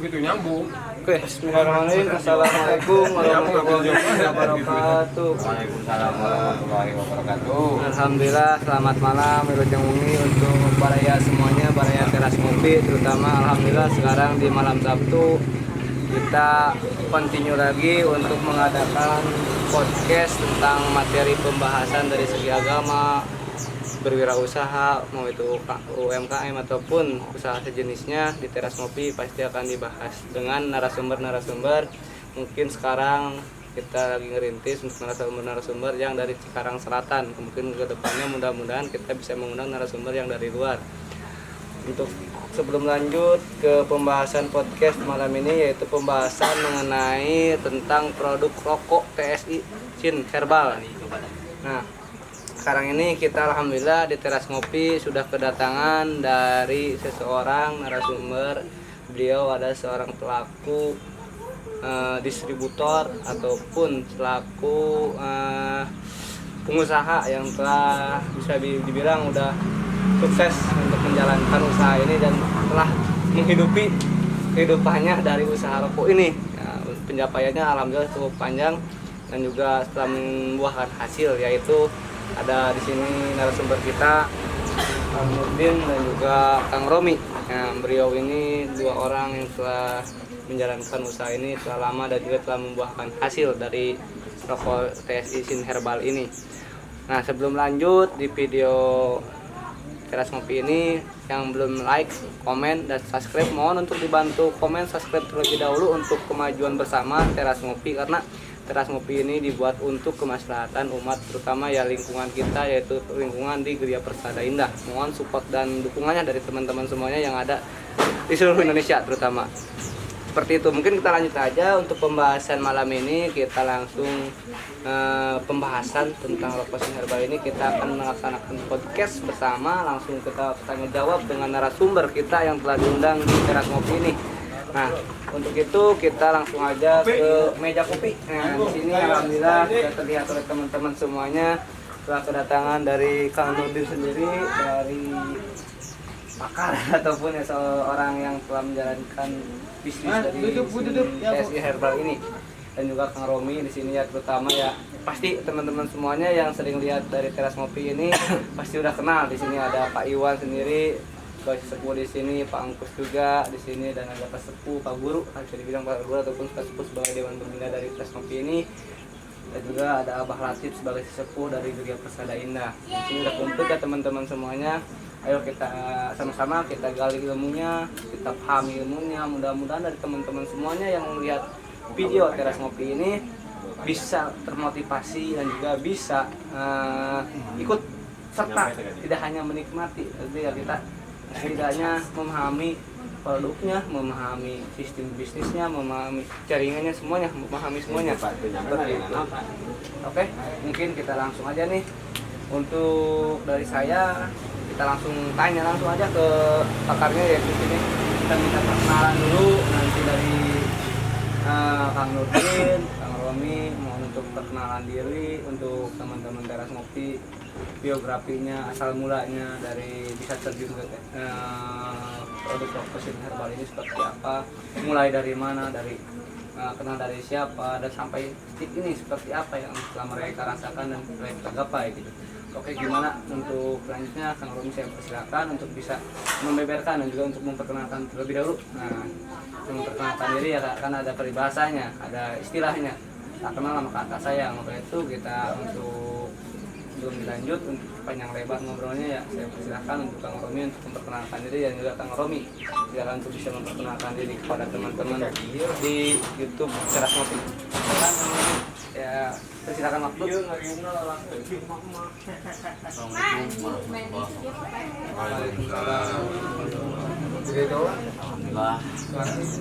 begitu nyambung. Oke, bismillahirrahmanirrahim. Assalamualaikum warahmatullahi wabarakatuh. Waalaikumsalam warahmatullahi wabarakatuh. Alhamdulillah, selamat malam Wilujeng Wengi untuk baraya semuanya, baraya teras ngopi terutama. Alhamdulillah sekarang di malam Sabtu kita continue lagi untuk mengadakan podcast tentang materi pembahasan dari segi agama, berwirausaha, mau itu UMKM ataupun usaha sejenisnya. Di teras ngopi pasti akan dibahas dengan narasumber-narasumber. Mungkin sekarang kita lagi ngerintis untuk narasumber-narasumber yang dari Cikarang Selatan. Mungkin ke depannya mudah-mudahan kita bisa mengundang narasumber yang dari luar. Untuk sebelum lanjut ke pembahasan podcast malam ini, yaitu pembahasan mengenai tentang produk rokok TSI Sin Herbal. Nah, sekarang ini kita alhamdulillah di teras ngopi sudah kedatangan dari seseorang narasumber. Beliau ada seorang pelaku distributor ataupun selaku pengusaha yang telah bisa dibilang udah sukses untuk menjalankan usaha ini dan telah menghidupi kehidupannya dari usaha rokok ini. Ya, pencapaiannya alhamdulillah cukup panjang dan juga setelah membuahkan hasil, yaitu ada di sini narasumber kita Kang Nurdin dan juga Kang Romi. Nah, beliau ini dua orang yang telah menjalankan usaha ini telah lama dan juga telah membuahkan hasil dari rokok TSI Sin Herbal ini. Nah, sebelum lanjut di video teras ngopi ini, yang belum like, komen, dan subscribe mohon untuk dibantu komen, subscribe terlebih dahulu untuk kemajuan bersama teras ngopi, karena teras ngopi ini dibuat untuk kemaslahatan umat, terutama ya lingkungan kita, yaitu lingkungan di Gria Persada Indah. Mohon support dan dukungannya dari teman-teman semuanya yang ada di seluruh Indonesia terutama. Seperti itu, mungkin kita lanjut aja untuk pembahasan malam ini. Kita langsung pembahasan tentang rokok Sin Herbal ini. Kita akan melaksanakan podcast bersama, langsung kita tanya jawab dengan narasumber kita yang telah diundang di teras ngopi ini. Nah, untuk itu kita langsung aja ke meja kopi. Nah, di sini alhamdulillah sudah terlihat oleh teman-teman semuanya telah kedatangan dari Kang Nurdin sendiri, dari pakar ataupun ya seorang yang telah menjalankan bisnis dari TSI Herbal ini, dan juga Kang Romi di sini ya, terutama ya pasti teman-teman semuanya yang sering lihat dari teras ngopi ini pasti udah kenal. Di sini ada Pak Iwan sendiri, sebagai sepuh di sini, Pak Angkus juga di sini, dan ada Pak Sepuh, Pak Guru, bisa dibilang Pak Guru ataupun Pak Sepuh sebagai Dewan Pembina dari teras ngopi ini, dan juga ada Abah Latif sebagai sepuh dari Gria Persada Indah. Di sini udah kumpul ya teman-teman semuanya. Ayo kita sama-sama kita gali ilmunya, kita pahami ilmunya. Mudah-mudahan dari teman-teman semuanya yang melihat video teras ngopi ini bisa termotivasi dan juga bisa ikut serta, tidak hanya menikmati, tapi ya kita setidaknya memahami produknya, memahami sistem bisnisnya, memahami jaringannya, semuanya, memahami semuanya. Seperti itu. Oke, mungkin kita langsung aja nih. Untuk dari saya, kita langsung tanya langsung aja ke pakarnya, ya di sini. Kita minta perkenalan dulu, nanti dari Kang Nurdin, Kang Romi mohon untuk perkenalan diri untuk teman-teman teras ngopi, biografinya, asal mulanya dari bisa terjun ke produk rokok Sin Herbal ini seperti apa, mulai dari mana, dari kenal dari siapa, dan sampai titik ini seperti apa yang telah mereka rasakan dan mereka gapai gitu. Oke, gimana untuk selanjutnya Kang Romi, saya persilakan untuk bisa membeberkan dan juga untuk memperkenalkan terlebih dahulu. Nah, memperkenalkan diri ya kan ada peribahasanya, ada istilahnya. Tak kenal sama kakak saya, maka itu kita untuk sebelum dilanjut untuk panjang lebar ngobrolnya ya saya persilakan untuk Kang Romi untuk memperkenalkan diri, dan juga Kang Romi silakan untuk bisa memperkenalkan diri kepada teman-teman di YouTube Teras Ngopi. Ya, persilakan waktu. Alhamdulillah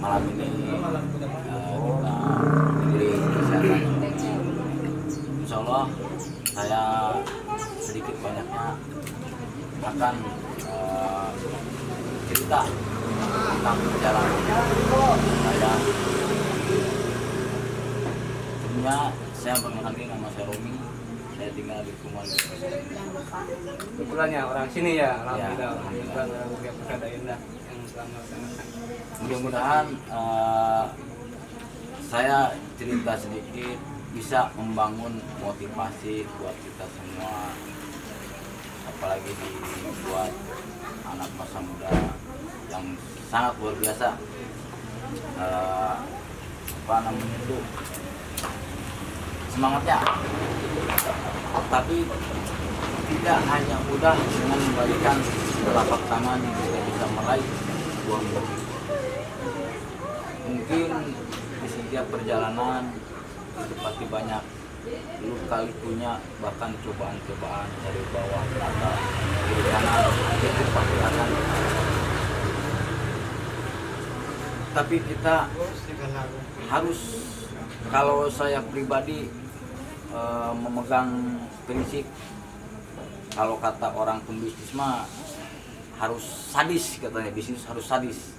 malam ini kita diberi kesehatan. Insya Allah saya sedikit banyaknya akan cerita tentang perjalanan saya. Sebelumnya saya perkenalkan nama saya Romi, saya tinggal di Kuman. Kebetulannya orang sini ya, alhamdulillah. Alhamdulillah Gria Persada Indah yang dalam melaksanakan? Mudah-mudahan saya cerita sedikit bisa membangun motivasi buat kita semua, apalagi buat anak masa muda yang sangat luar biasa. Apa namanya itu, semangatnya, tapi tidak hanya mudah dengan membalikan telapak tangan yang kita bisa meraih uang lebih. Mungkin di setiap perjalanan itu pasti banyak luka-likunya, bahkan cobaan-cobaan dari bawah ke atas, kiri kanan, itu pasti akan. Tapi kita harus, kalau saya pribadi memegang prinsip, kalau kata orang pembisnis mah harus sadis, katanya bisnis harus sadis,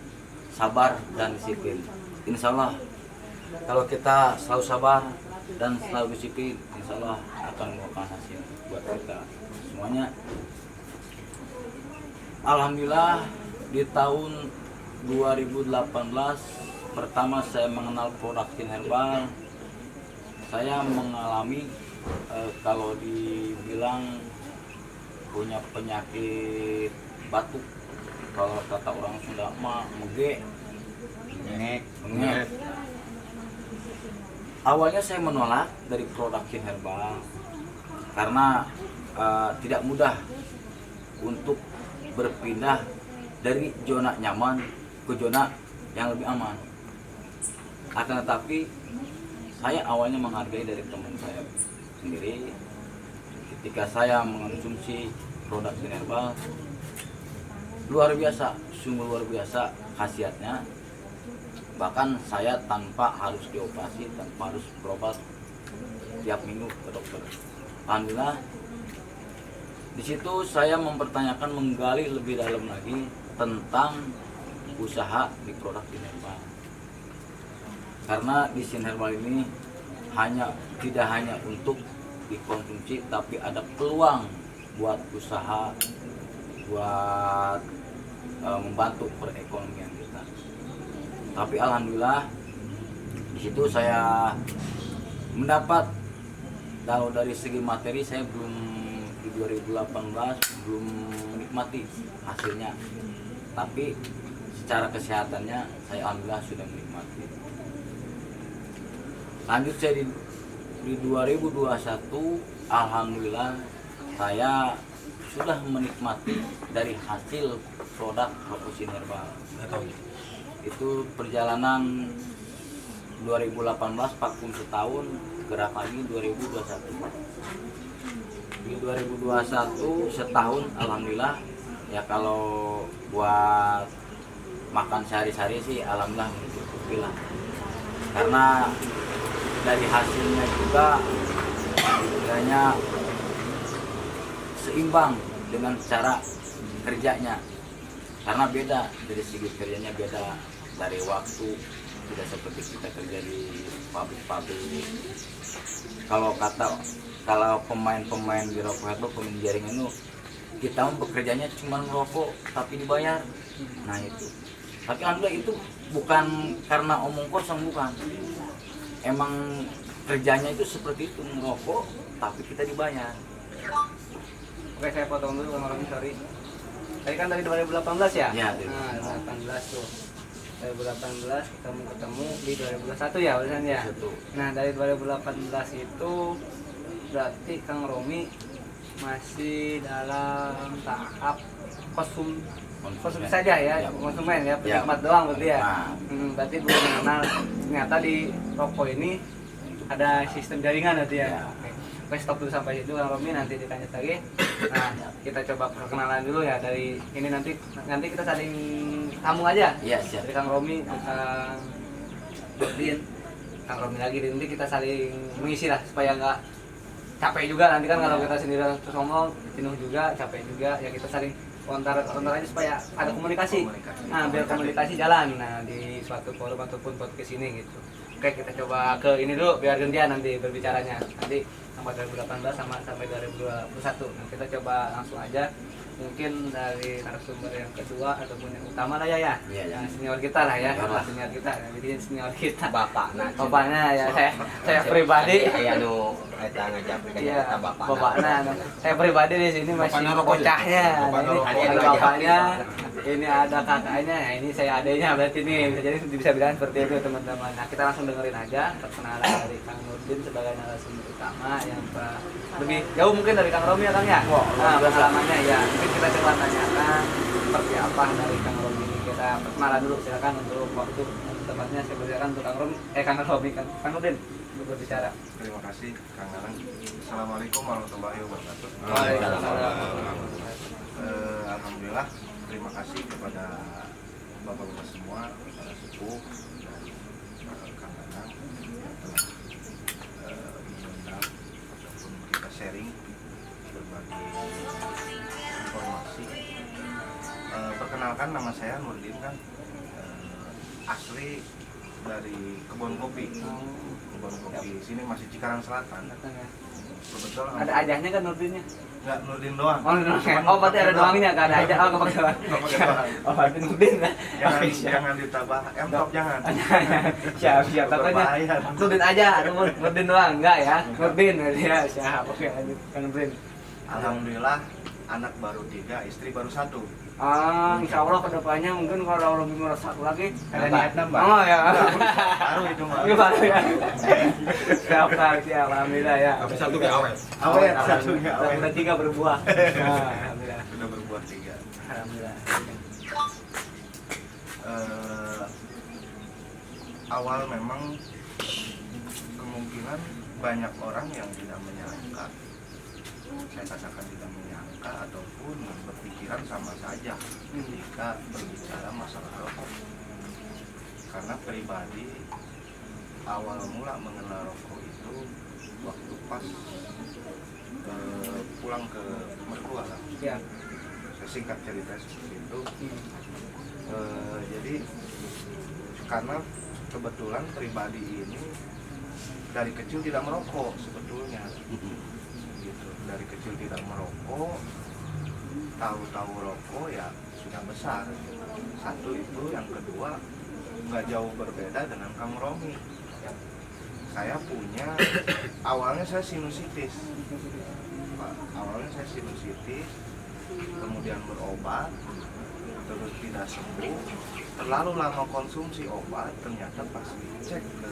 sabar dan disiplin. Insya Allah kalau kita selalu sabar dan selalu disiplin, insya Allah akan membuahkan hasil buat kita semuanya. Alhamdulillah di tahun 2018 pertama saya mengenal produk Shin Herbal, saya mengalami kalau dibilang punya penyakit batuk, kalau kata orang Sunda mah mege, mengek. Awalnya saya menolak dari produk Shin Herbal karena tidak mudah untuk berpindah dari zona nyaman ke zona yang lebih aman. Akan tetapi saya awalnya menghargai dari teman saya sendiri. Ketika saya mengonsumsi produk Shin Herbal, luar biasa, sungguh luar biasa khasiatnya. Bahkan saya tanpa harus dioperasi, tanpa harus berobat tiap minggu ke dokter. Alhamdulillah, di situ saya mempertanyakan, menggali lebih dalam lagi tentang usaha di produk Shin Herbal. Karena di Shin Herbal ini tidak hanya untuk dikonsumsi, tapi ada peluang buat usaha, buat membantu perekonomian kita. Tapi alhamdulillah di situ saya mendapat, kalau dari segi materi saya belum, di 2018 belum menikmati hasilnya, tapi secara kesehatannya saya alhamdulillah sudah menikmati. Lanjut saya di 2021 alhamdulillah saya sudah menikmati dari hasil produk Shin Herbal. Itu perjalanan 2018 vakum setahun, gerak lagi 2021. Di 2021 setahun alhamdulillah ya, kalau buat makan sehari-hari sih alhamdulillah mencukupi lah. Karena dari hasilnya juga kiranya seimbang dengan cara kerjanya, karena beda dari segi kerjanya, beda dari waktu, tidak seperti kita kerja di pabrik-pabrik. Kalau pemain di rokok itu, pemain jaringan itu, kita bekerjanya cuma merokok tapi dibayar. Nah itu, tapi alhamdulillah itu bukan karena omong kosong, bukan. Emang kerjanya itu seperti itu, merokok tapi kita dibayar. Oke, saya potong dulu Kang Romi, sorry. Tadi kan dari 2018 ya? Ya, nah, 2018 tuh. 2018 kita ketemu di 2021 ya, urusan ya. Nah, dari 2018 itu berarti Kang Romi masih dalam tahap konsumsi saja ya, konsumen ya, penikmat doang berarti ya. Berarti belum mengenal ternyata di rokok ini ada sistem jaringan berarti ya. Oke, stop dulu sampai situ Kang Romi, nanti dilanjut lagi. Nah, kita coba perkenalan dulu ya dari ini, nanti kita saling sambung aja. Iya, siap. Dari Kang Romi, Kang Jodin, Kang Romi lagi, nanti kita saling mengisi lah supaya nggak capek juga nanti kan. Kalau kita sendiri terus ngomong jenuh juga, capek juga ya, kita saling kontar aja supaya ada komunikasi. Nah, biar komunikasi jalan di suatu forum ataupun podcast ini gitu. Oke, kita coba ke ini dulu biar gantian nanti berbicaranya. Nanti sampai 2018 sampai 2021. Nah, kita coba langsung aja mungkin dari narasumber yang kedua ataupun yang utama lah ya, Iya, yang senior kita lah ya, Senior lah. senior kita, jadi senior kita. Bapakna. Bapaknya ya, saya pribadi. Aya nu eta ngajak Iya, ka bapakna. bapaknya. Saya pribadi di sini masih Bapaknya rokok. bocahnya. Bapaknya Ini rokok. ada Ada bapaknya, ngajak. ini ada kakaknya, nah, ini saya adanya berarti nih. Jadi bisa bilang seperti itu teman-teman. Nah kita langsung dengerin aja perkenalan dari Kang Nurdin sebagai narasumber utama yang lebih jauh mungkin dari Kang Romi ya Kang ya. Nah pengalamannya ya mungkin kita coba tanyakan seperti apa dari Kang Romi ini. Kita perkenalan dulu silakan untuk waktu tempatnya saya berikan untuk Kang Romi, Kang Romi, Kang Nurdin untuk berbicara. Terima kasih Kang Alang. Assalamualaikum warahmatullahi wabarakatuh. Waalaikumsalam. Alhamdulillah, terima kasih kepada bapak-bapak semua, para sepuh dan Kang Alang yang telah mengundang ataupun kita sharing berbagi informasi. Perkenalkan, nama saya Nurdin kan, asli dari kebun kopi. Kebun kopi sini masih Cikarang Selatan. Kebetulan Ada ajahnya kan Nurdinnya? nggak Nurdin doang. Oh berarti ada doangnya, nggak ada aja. Oh nggak pakai doang. Nggak pakai doang. Oh berarti Nurdin lah. Jangan, Oke, siap. jangan ditambah M-top, jangan. Siap takutnya Berbahaya. Nurdin aja, Nurdin doang, enggak ya? Nurdin ya, siap. Oke lanjut Kang Nurdin. Alhamdulillah, anak baru 3, istri baru 1. Insya Allah kedepannya mungkin kalau lebih merasa lagi Ada niat nambah. Oh ya. Baru itu mah. Itu baru ya. Siap Kang, siap. Alhamdulillah ya. Tapi satu kayak awet. Awet, Satunya awet. Udah 3 berbuah. Nah, Alhamdulillah. Sudah berbuah 3. Alhamdulillah. Awal memang kemungkinan banyak orang yang tidak menyangka, saya katakan tidak menyangka ataupun berpikiran sama saja ketika berbicara masalah rokok. Karena pribadi awal mula mengenal rokok itu waktu pas pulang ke mertua lah. Ya. Saya singkat cerita seperti itu. Jadi karena kebetulan pribadi ini dari kecil tidak merokok sebetulnya, gitu. Dari kecil tidak merokok, tahu-tahu rokok ya sudah besar. Satu itu, yang kedua nggak jauh berbeda dengan Kang Romi. Saya punya, awalnya saya sinusitis, Pak. Awalnya saya sinusitis, kemudian berobat, terus tidak sembuh. Terlalu lama konsumsi obat, ternyata pas dicek ke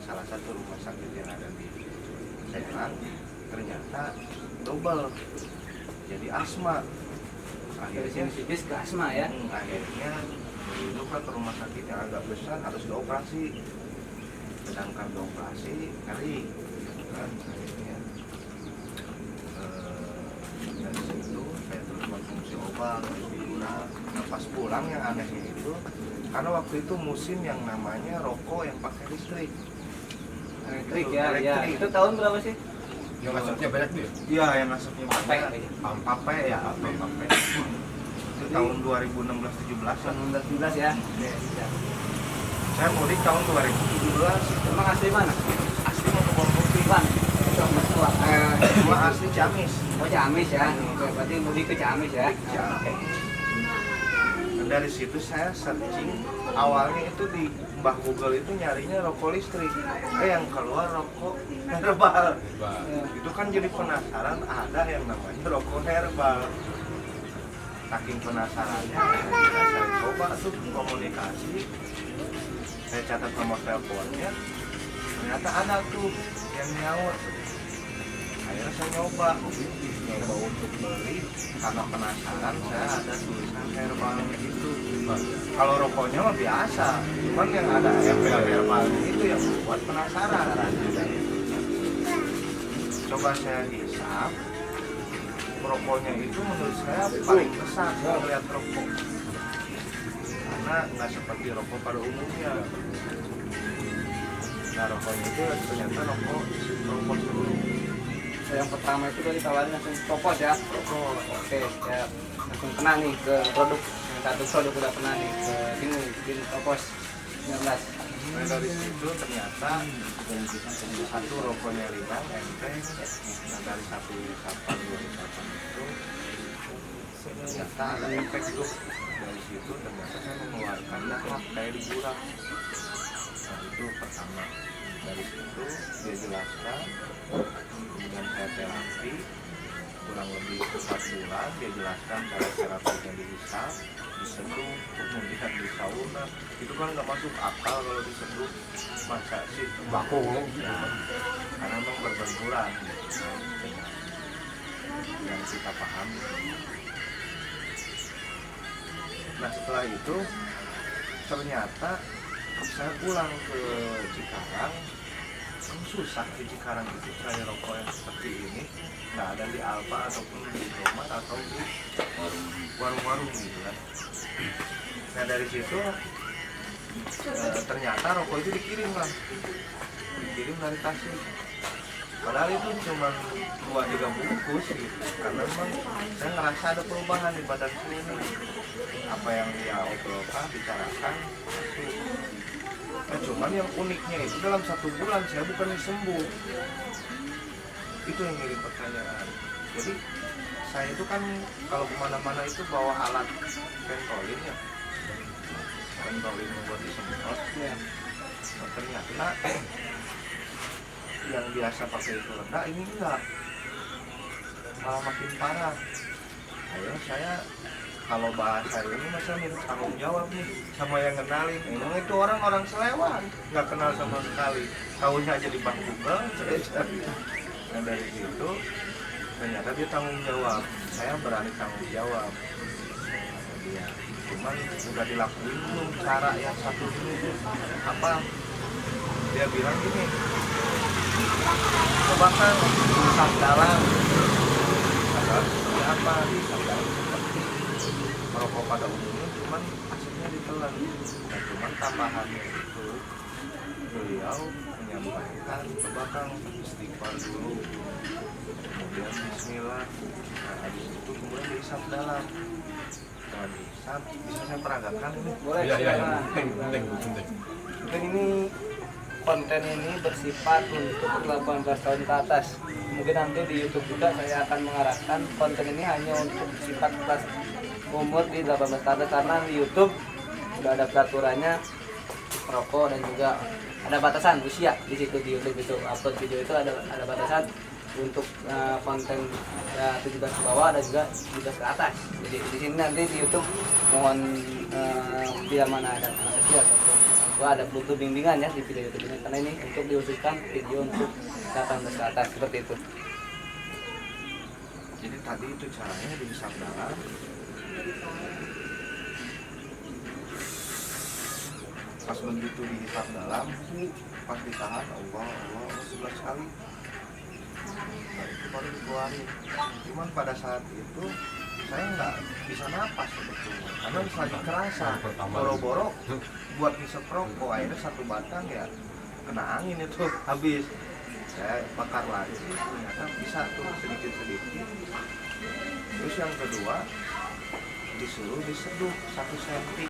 salah satu rumah sakit yang ada di Serang, ternyata double, jadi asma. Dari Akhirnya sinusitis ke asma ya. akhirnya duduklah ke rumah sakit yang agak besar, harus dioperasi. Sedangkan dioperasi ngeri, gitu kan. Akhirnya dari situ saya terus konsumsi obat, nah pas pulang yang anehnya itu karena waktu itu musim yang namanya rokok yang pakai listrik. Elektrik ya, ya. Elektrik. Itu tahun berapa sih? Yang asapnya banyak tuh. Iya, yang asapnya Pape banyak. kali ya? Pape ya, pape. Itu tahun 2016-17 Tahun lah. 2019 ya. Oke, siap. Saya mudik tahun 2017. Emang asli mana? Asli mau ke Bogor. Bang, itu mertua. Cuma asli Ciamis. Oh Ciamis ya. Oke, berarti mudik ke Ciamis ya. Ciamis. Dari situ saya searching, awalnya itu di Mbah Google itu nyarinya rokok listrik, yang keluar rokok herbal. Itu kan jadi penasaran, ada yang namanya rokok herbal. Saking penasarannya, akhirnya saya coba tuh komunikasi, saya catat nomor teleponnya, ternyata ada tuh yang nyaut. Akhirnya saya nyoba untuk beli, karena penasaran saya ada tulisan herbalnya itu. Kalau rokoknya mah biasa, cuman yang ada herbalnya itu yang membuat penasaran. Coba saya hisap, rokoknya itu menurut saya paling kesan melihat rokok, karena nggak seperti rokok pada umumnya. Nah rokoknya itu ternyata rokok sebelum. Yang pertama itu dari tawarin langsung topos ya. Oke, ya. Langsung kena nih ke produk. Yang satu produk udah kena nih ke sini, bikin topos 19. Nah, dari situ ternyata satu rokoknya ringan, enteng. Nah dari satu isapan dua isapan itu ternyata ada efek tuh dari situ, ternyata saya mengeluarkan dahak kayak di jurang. Nah itu pertama, dari situ dia jelaskan, kemudian saya terapi kurang lebih 4 bulan, dia jelaskan cara terapinya dihisap, diseduh, kemudian di sauna. Itu kan nggak masuk akal kalau diseduh, masa sih baku ya, karena memang berbenturan dengan yang kita pahami. Nah setelah itu ternyata saya pulang ke Cikarang, susah di Cikarang itu saya rokok yang seperti ini nggak ada di Alfa ataupun di Indomaret atau di warung-warung gitu kan. Nah dari situ ternyata rokok itu dikirim dari Tasik. Padahal itu cuma 2-3 bungkus gitu, karena memang saya ngerasa ada perubahan di badan saya ini. Apa yang dia obrolkan, bicarakan, masuk. Nah, cuman yang uniknya itu dalam 1 bulan saya bukan sembuh. Itu yang jadi pertanyaan. Jadi saya itu kan kalau kemana-mana itu bawa alat pentolin ya, pentolin membuat disemprot ya. Nah, ternyata yang biasa pakai itu reda, ini enggak, malah makin parah. Ayo saya kalau bahasa ini masa minta tanggung jawab nih sama yang kenalin. Emang itu orang selewan, nggak kenal sama sekali, tahunya aja di bangku saya cari. Nah dari situ ternyata dia tanggung jawab, saya berani tanggung jawab. Dia cuman udah dilakuin belum cara yang satu ini apa, dia bilang gini, coba kan hisap dalam, padahal seperti apa hisap dalam, seperti merokok pada umumnya, cuman asapnya ditelan. Nah cuman tambahannya itu beliau menyampaikan, coba kan istighfar dulu, kemudian bismillah. Nah habis itu kemudian dihisap dalam. Setelah dihisap, bisa saya peragakan ini? Boleh. penting. Mungkin ini konten ini bersifat untuk 18 tahun ke atas. Mungkin nanti di YouTube juga saya akan mengarahkan konten ini hanya untuk bersifat kelas umur di 18 ke atas, karena di YouTube sudah ada peraturannya merokok dan juga ada batasan usia di situ. Di YouTube itu upload video itu ada batasan untuk konten 17 ke bawah dan juga 17 ke atas. Jadi di sini nanti di YouTube mohon bila mana ada anak kecil ataupun ada butuh bimbingan ya di video YouTube ini, karena ini untuk diusulkan video untuk 18 ke atas seperti itu. Jadi tadi itu caranya dihisap dalam. Pas begitu dihisap dalam, pas ditahan Allah 11 kali. Nah, itu baru dikeluarin. Cuman pada saat itu saya nggak bisa napas sebetulnya, karena lagi kerasa boro-boro buat ngisep rokok, akhirnya 1 batang ya kena angin itu habis. Saya bakar lagi, ternyata bisa tuh sedikit-sedikit. Terus yang kedua disuruh diseduh 1 cm.